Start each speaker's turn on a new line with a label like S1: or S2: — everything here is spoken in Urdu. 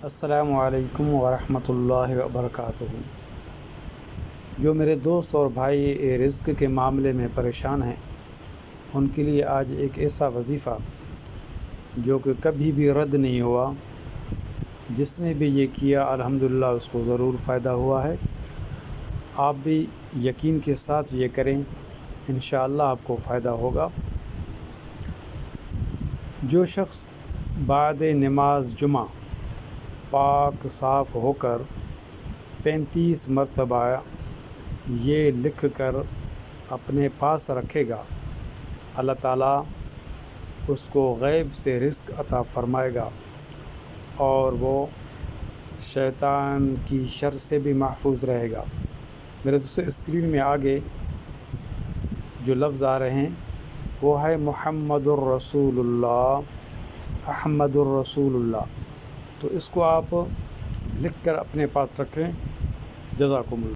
S1: السلام علیکم ورحمۃ اللہ وبرکاتہ۔ جو میرے دوست اور بھائی رزق کے معاملے میں پریشان ہیں، ان کے لیے آج ایک ایسا وظیفہ جو کہ کبھی بھی رد نہیں ہوا، جس نے بھی یہ کیا الحمدللہ اس کو ضرور فائدہ ہوا ہے۔ آپ بھی یقین کے ساتھ یہ کریں، انشاءاللہ آپ کو فائدہ ہوگا۔ جو شخص بعد نماز جمعہ پاک صاف ہو کر 35 مرتبہ یہ لکھ کر اپنے پاس رکھے گا، اللہ تعالیٰ اس کو غیب سے رزق عطا فرمائے گا اور وہ شیطان کی شر سے بھی محفوظ رہے گا۔ میرے دوستو، اسکرین میں آگے جو لفظ آ رہے ہیں وہ ہے محمد الرسول اللہ، احمد الرسول اللہ۔ تو اس کو آپ لکھ کر اپنے پاس رکھیں۔ جزاکم اللہ۔